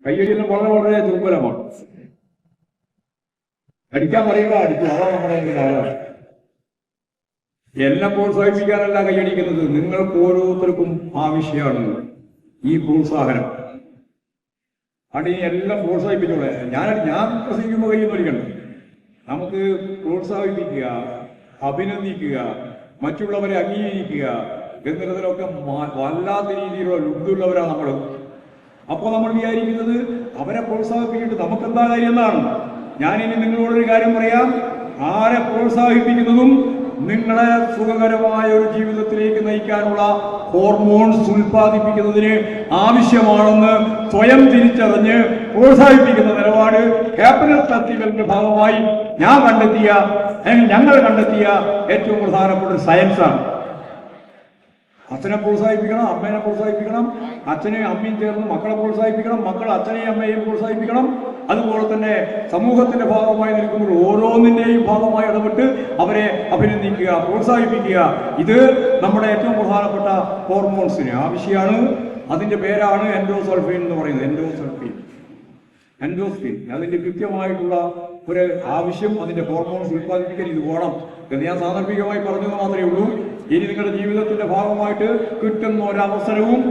കയ്യടിയെല്ലാം വളരെ വളരെ ദുർബലമാണ്. അടിക്കാൻ പറയുക അടിച്ചു, അതാണ് നമ്മുടെ കാലം. എന്നെ പ്രോത്സാഹിപ്പിക്കാനല്ല കൈയടിക്കുന്നത്, നിങ്ങൾക്ക് ഓരോരുത്തർക്കും ആവശ്യമാണ് ഈ പ്രോത്സാഹനം. അടി എല്ലാം പ്രോത്സാഹിപ്പിച്ചോളെ. ഞാൻ പ്രസംഗിക്കുമ്പോൾ കൈ വലിക്കണം. നമുക്ക് പ്രോത്സാഹിപ്പിക്കുക, അഭിനന്ദിക്കുക, മറ്റുള്ളവരെ അംഗീകരിക്കുക എന്നുള്ളതിലൊക്കെ വല്ലാത്ത രീതിയിലുള്ള ലുബ്ധുള്ളവരാണ് നമ്മൾ. അപ്പോൾ നമ്മൾ വിചാരിക്കുന്നത് അവരെ പ്രോത്സാഹിപ്പിച്ചിട്ട് നമുക്കെന്താ കാര്യം എന്നാണ്. ഞാനിനി നിങ്ങളോടൊരു കാര്യം പറയാം. ആരെ പ്രോത്സാഹിപ്പിക്കുന്നതും നിങ്ങളെ സുഖകരമായ ഒരു ജീവിതത്തിലേക്ക് നയിക്കാനുള്ള ഹോർമോൺസ് ഉൽപ്പാദിപ്പിക്കുന്നതിന് ആവശ്യമാണെന്ന് സ്വയം തിരിച്ചറിഞ്ഞ് പ്രോത്സാഹിപ്പിക്കുന്ന നിലപാട് ഹാപ്പിനെസ് ഫെസ്റ്റിവലിന്റെ ഭാഗമായി ഞങ്ങൾ കണ്ടെത്തിയ ഏറ്റവും പ്രധാനപ്പെട്ട ഒരു സയൻസാണ്. അച്ഛനെ പ്രോത്സാഹിപ്പിക്കണം, അമ്മേനെ പ്രോത്സാഹിപ്പിക്കണം, അച്ഛനെയും അമ്മയും ചേർന്ന് മക്കളെ പ്രോത്സാഹിപ്പിക്കണം, മക്കൾ അച്ഛനെയും അമ്മയെയും പ്രോത്സാഹിപ്പിക്കണം. അതുപോലെ തന്നെ സമൂഹത്തിന്റെ ഭാഗമായി നിൽക്കുമ്പോൾ ഓരോന്നിന്റെയും ഭാഗമായി ഇടപെട്ട് അവരെ അഭിനന്ദിക്കുക, പ്രോത്സാഹിപ്പിക്കുക. ഇത് നമ്മുടെ ഏറ്റവും പ്രധാനപ്പെട്ട ഹോർമോൺസിന് ആവശ്യമാണ്. അതിന്റെ പേരാണ് എൻഡോസൾഫിൻ എന്ന് പറയുന്നത്. എൻഡോസ്ഫിൻ അതിന്റെ കൃത്യമായിട്ടുള്ള ഒരു ആവശ്യം, അതിന്റെ ഹോർമോൺസ് ഉൽപ്പാദിപ്പിക്കാൻ ഇത് വേണം എന്ന് ഞാൻ സാന്ദർഭികമായി പറഞ്ഞത് മാത്രമേ ഉള്ളൂ. ഇനി നിങ്ങളുടെ ജീവിതത്തിന്റെ ഭാഗമായിട്ട് കിട്ടുന്ന ഒരവസരവും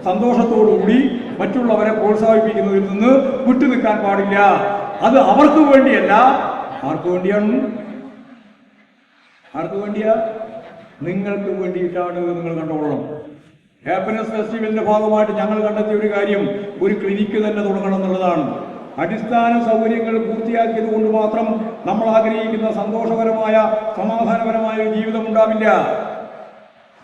സന്തോഷത്തോടുകൂടി മറ്റുള്ളവരെ പ്രോത്സാഹിപ്പിക്കുന്നതിൽ നിന്ന് വിട്ടുനിൽക്കാൻ പാടില്ല. അത് അവർക്ക് വേണ്ടിയല്ല. ആർക്ക് വേണ്ടിയാണ്? നിങ്ങൾക്ക് വേണ്ടിയിട്ടാണ്. നിങ്ങൾ കണ്ടോളണം. ഹാപ്പിനെസ് ഫെസ്റ്റിവലിന്റെ ഭാഗമായിട്ട് ഞങ്ങൾ കണ്ടെത്തിയ ഒരു കാര്യം, ഒരു ക്ലിനിക്ക് തന്നെ തുടങ്ങണം എന്നുള്ളതാണ്. അടിസ്ഥാന സൗകര്യങ്ങൾ പൂർത്തിയാക്കിയത് കൊണ്ട് മാത്രം നമ്മൾ ആഗ്രഹിക്കുന്ന സന്തോഷകരമായ സമാധാനപരമായ ഒരു ജീവിതം ഉണ്ടാവില്ല.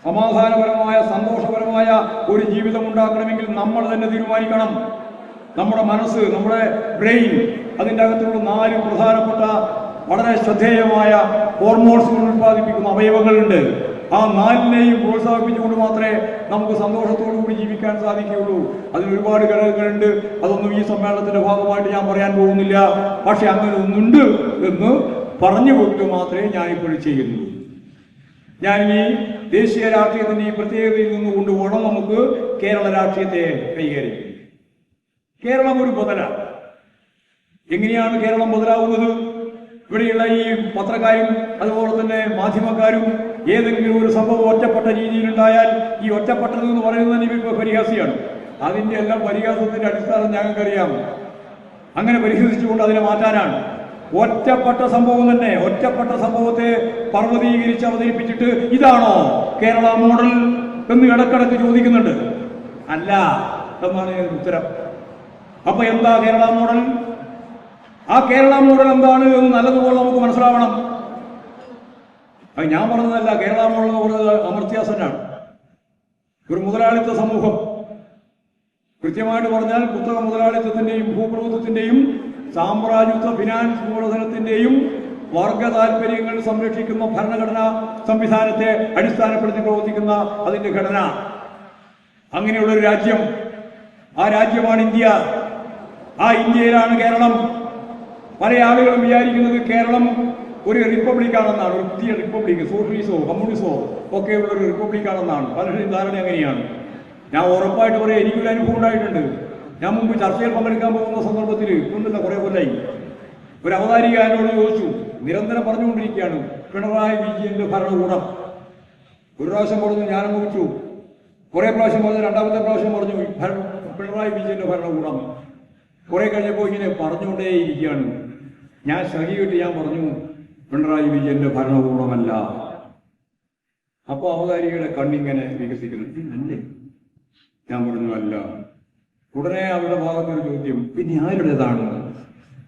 സമാധാനപരമായ സന്തോഷപരമായ ഒരു ജീവിതം ഉണ്ടാക്കണമെങ്കിൽ നമ്മൾ തന്നെ തീരുമാനിക്കണം. നമ്മുടെ മനസ്സ്, നമ്മുടെ ബ്രെയിൻ, അതിൻ്റെ അകത്തുള്ള 4 പ്രധാനപ്പെട്ട വളരെ ശ്രദ്ധേയമായ ഹോർമോൺസുകൾ ഉൽപ്പാദിപ്പിക്കുന്ന അവയവങ്ങളുണ്ട്. ആ 4നെയും പ്രോത്സാഹിപ്പിച്ചുകൊണ്ട് മാത്രമേ നമുക്ക് സന്തോഷത്തോടു കൂടി ജീവിക്കാൻ സാധിക്കുകയുള്ളൂ. അതിന് ഒരുപാട് ഘടകങ്ങളുണ്ട്. അതൊന്നും ഈ സമ്മേളനത്തിന്റെ ഭാഗമായിട്ട് ഞാൻ പറയാൻ പോകുന്നില്ല. പക്ഷെ അങ്ങനെ ഒന്നുണ്ട് എന്ന് പറഞ്ഞു കൊടുക്കുക മാത്രമേ ഞാനിപ്പോൾ ചെയ്യുന്നു. ഞാൻ ഈ ദേശീയ രാഷ്ട്രീയത്തിന്റെ ഈ പ്രത്യേകതയിൽ നിന്ന് കൊണ്ടുപോകണം നമുക്ക് കേരള രാഷ്ട്രീയത്തെ കൈകാര്യം. കേരളം ഒരു ബദലാണ്. എങ്ങനെയാണ് കേരളം ബദലാവുന്നത്? ഇവിടെയുള്ള ഈ പത്രക്കാരും അതുപോലെ തന്നെ മാധ്യമക്കാരും ഏതെങ്കിലും ഒരു സംഭവം ഒറ്റപ്പെട്ട രീതിയിലുണ്ടായാൽ ഈ ഒറ്റപ്പെട്ടത് എന്ന് പറയുന്നത് തന്നെ ഇപ്പോൾ പരിഹാസിയാണ്. അതിന്റെ എല്ലാം പരിഹാസത്തിന്റെ അടിസ്ഥാനം ഞങ്ങൾക്കറിയാം. അങ്ങനെ പരിഹസിച്ചുകൊണ്ട് അതിനെ മാറ്റാനാണ്. ഒറ്റപ്പെട്ട സംഭവം തന്നെ, ഒറ്റപ്പെട്ട സംഭവത്തെ പർവ്വതീകരിച്ച് അവതരിപ്പിച്ചിട്ട് ഇതാണോ കേരള മോഡൽ എന്ന് ഇടക്കിടക്ക് ചോദിക്കുന്നുണ്ട്. അല്ല എന്നാണ് ഉത്തരം. അപ്പൊ എന്താ കേരള മോഡൽ? ആ കേരള മോഡൽ എന്താണ് എന്ന് നല്ലതുപോലെ നമുക്ക് മനസ്സിലാവണം. അത് ഞാൻ പറഞ്ഞതല്ല. കേരള മോഡൽ എന്ന് പറയുന്നത് അമർത്യ സെന്നാണ്. ഒരു മുതലാളിത്ത സമൂഹം, കൃത്യമായിട്ട് പറഞ്ഞാൽ കുത്തക മുതലാളിത്തത്തിന്റെയും ഭൂപ്രഭുത്വത്തിന്റെയും സാമ്രാജ്യത്വ ഫിനാൻസ് മൂലധനത്തിന്റെയും വർഗ താല്പര്യങ്ങൾ സംരക്ഷിക്കുന്ന ഭരണഘടനാ സംവിധാനത്തെ അടിസ്ഥാനപ്പെടുത്തി പ്രവർത്തിക്കുന്ന അതിന്റെ ഘടന. അങ്ങനെയുള്ളൊരു രാജ്യം, ആ രാജ്യമാണ് ഇന്ത്യ. ആ ഇന്ത്യയിലാണ് കേരളം. പല ആളുകളും വിചാരിക്കുന്നത് കേരളം ഒരു റിപ്പബ്ലിക്കാണെന്നാണ്. ഒരു പുതിയ റിപ്പബ്ലിക്, സോഷ്യലിസമോ കമ്മ്യൂണിസമോ ഒക്കെയുള്ള ഒരു റിപ്പബ്ലിക്കാണെന്നാണ് പലരുടെയും ധാരണ. അങ്ങനെയാണ്. ഞാൻ ഉറപ്പായിട്ട് പറയാം, എനിക്കൊരു അനുഭവം ഉണ്ടായിട്ടുണ്ട്. ഞാൻ മുമ്പ് ചർച്ചയിൽ പങ്കെടുക്കാൻ പോകുന്ന സന്ദർഭത്തിൽ ഒന്നുമില്ല, കുറെ കൊല്ലായി, ഒരു അവതാരിക എന്നോട് ചോദിച്ചു. നിരന്തരം പറഞ്ഞുകൊണ്ടിരിക്കുകയാണ് പിണറായി വിജയന്റെ ഭരണകൂടം. ഒരു പ്രാവശ്യം പറഞ്ഞു, ഞാനും ചോദിച്ചു. കുറെ പ്രാവശ്യം പറഞ്ഞു, രണ്ടാമത്തെ പ്രാവശ്യം പറഞ്ഞു പിണറായി വിജയന്റെ ഭരണകൂടം. കുറെ കഴിഞ്ഞപ്പോൾ ഇങ്ങനെ പറഞ്ഞുകൊണ്ടേയിരിക്കുകയാണ്. ഞാൻ സഹിയിട്ട് ഞാൻ പറഞ്ഞു, പിണറായി വിജയന്റെ ഭരണകൂടമല്ല. അപ്പൊ അവതാരികയുടെ കണ്ണിങ്ങനെ വികസിക്കുന്നു. അല്ലേ? ഞാൻ പറഞ്ഞു അല്ല. ഉടനെ അവരുടെ ഭാഗത്തൊരു ചോദ്യം, പിന്നെ ആരുടേതാണ്?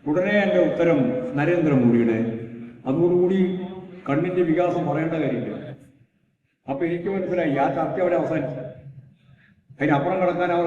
ഉടനെ എൻ്റെ ഉത്തരം നരേന്ദ്രമോദിയുടെ. അതോടുകൂടി കണ്ണിന്റെ വികാസം പറയേണ്ട കാര്യമില്ല. അപ്പൊ എനിക്ക് മനസ്സിലായി ആ ചർച്ച അവിടെ അവസാനിച്ചു. അതിനപ്പുറം കടക്കാൻ അവർ